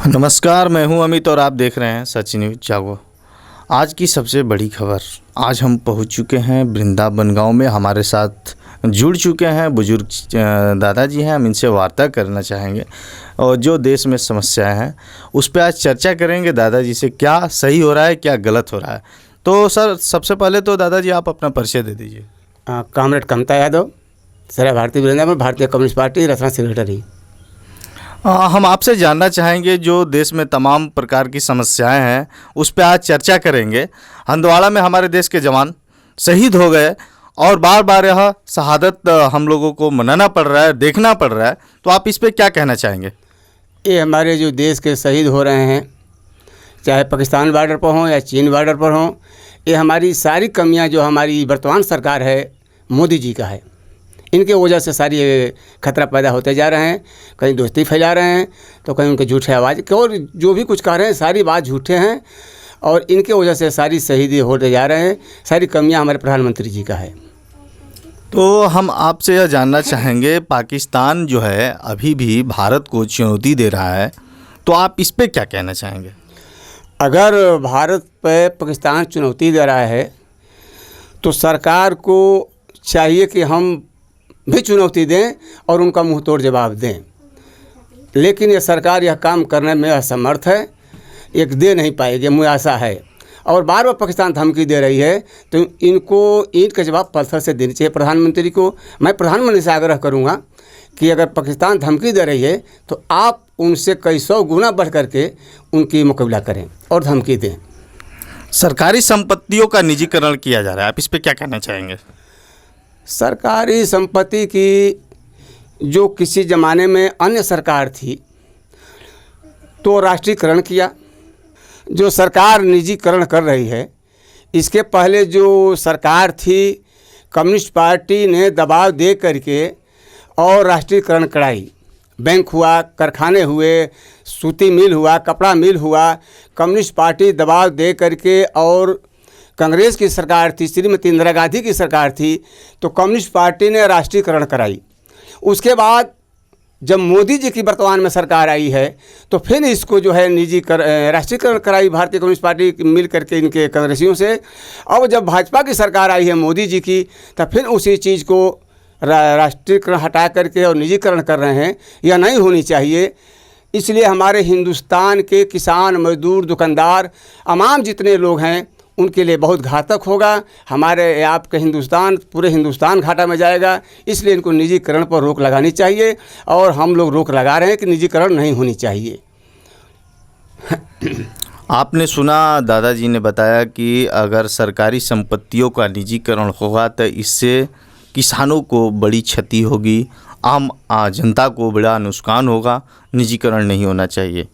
नमस्कार, मैं हूं अमित और आप देख रहे हैं सच न्यूज़ जागो। आज की सबसे बड़ी खबर। आज हम पहुंच चुके हैं वृंदावन गांव में। हमारे साथ जुड़ चुके हैं बुजुर्ग दादाजी हैं। हम इनसे वार्ता करना चाहेंगे और जो देश में समस्याएं हैं उस पर आज चर्चा करेंगे दादाजी से, क्या सही हो रहा है क्या गलत हो रहा है। तो सर, सबसे पहले तो दादाजी आप अपना परिचय दे दीजिए। कामरेड कमता यादव, सर भारतीय वृंदावन, भारतीय कम्युनिस्ट पार्टी, रचना सेक्रेटरी। हम आपसे जानना चाहेंगे जो देश में तमाम प्रकार की समस्याएं हैं उस पर आज चर्चा करेंगे। हंदवाड़ा में हमारे देश के जवान शहीद हो गए और बार बार यह शहादत हम लोगों को मनाना पड़ रहा है, देखना पड़ रहा है। तो आप इस पर क्या कहना चाहेंगे? ये हमारे जो देश के शहीद हो रहे हैं, चाहे पाकिस्तान बॉर्डर पर हों या चीन बॉर्डर पर हों, ये हमारी सारी कमियां जो हमारी वर्तमान सरकार है मोदी जी का है। इनके वजह से सारी खतरा पैदा होते जा रहे हैं। कहीं दोस्ती फैला रहे हैं तो कहीं उनके झूठे आवाज़ और जो भी कुछ कह रहे हैं सारी बात झूठे हैं और इनके वजह से सारी शहीदी होते जा रहे हैं। सारी कमियां हमारे प्रधानमंत्री जी का है। तो हम आपसे यह जानना चाहेंगे, पाकिस्तान जो है अभी भी भारत को चुनौती दे रहा है, तो आप इस पर क्या कहना चाहेंगे? अगर भारत पे पाकिस्तान चुनौती दे रहा है तो सरकार को चाहिए कि हम भी चुनौती दें और उनका मुंह तोड़ जवाब दें, लेकिन ये सरकार यह काम करने में असमर्थ है। एक दे नहीं पाएगी, मुझे आशा है। और बार बार पाकिस्तान धमकी दे रही है तो इनको ईंट का जवाब पत्थर से देना चाहिए प्रधानमंत्री को। मैं प्रधानमंत्री से आग्रह करूंगा कि अगर पाकिस्तान धमकी दे रही है तो आप उनसे कई सौ गुना बढ़ करके उनकी मुकाबला करें और धमकी दें। सरकारी संपत्तियों का निजीकरण किया जा रहा है, आप इस पर क्या कहना चाहेंगे? सरकारी संपत्ति की जो किसी ज़माने में अन्य सरकार थी तो राष्ट्रीयकरण किया। जो सरकार निजीकरण कर रही है, इसके पहले जो सरकार थी कम्युनिस्ट पार्टी ने दबाव दे करके और राष्ट्रीयकरण कराई। बैंक हुआ, कारखाने हुए, सूती मिल हुआ, कपड़ा मिल हुआ, कम्युनिस्ट पार्टी दबाव दे करके और कांग्रेस की सरकार थी, श्रीमती इंदिरा गांधी की सरकार थी, तो कम्युनिस्ट पार्टी ने राष्ट्रीयकरण कराई। उसके बाद जब मोदी जी की वर्तमान में सरकार आई है तो फिर इसको जो है राष्ट्रीयकरण कराई भारतीय कम्युनिस्ट पार्टी मिल करके इनके कांग्रेसियों से। अब जब भाजपा की सरकार आई है मोदी जी की, तो फिर उसी चीज़ को राष्ट्रीयकरण हटा करके और निजीकरण कर रहे हैं। यह नहीं होनी चाहिए। इसलिए हमारे हिंदुस्तान के किसान, मजदूर, दुकानदार, तमाम जितने लोग हैं उनके लिए बहुत घातक होगा। हमारे आपका हिंदुस्तान, पूरे हिंदुस्तान घाटा में जाएगा। इसलिए इनको निजीकरण पर रोक लगानी चाहिए और हम लोग रोक लगा रहे हैं कि निजीकरण नहीं होनी चाहिए। आपने सुना, दादाजी ने बताया कि अगर सरकारी संपत्तियों का निजीकरण होगा तो इससे किसानों को बड़ी क्षति होगी, आम जनता को बड़ा नुकसान होगा। निजीकरण नहीं होना चाहिए।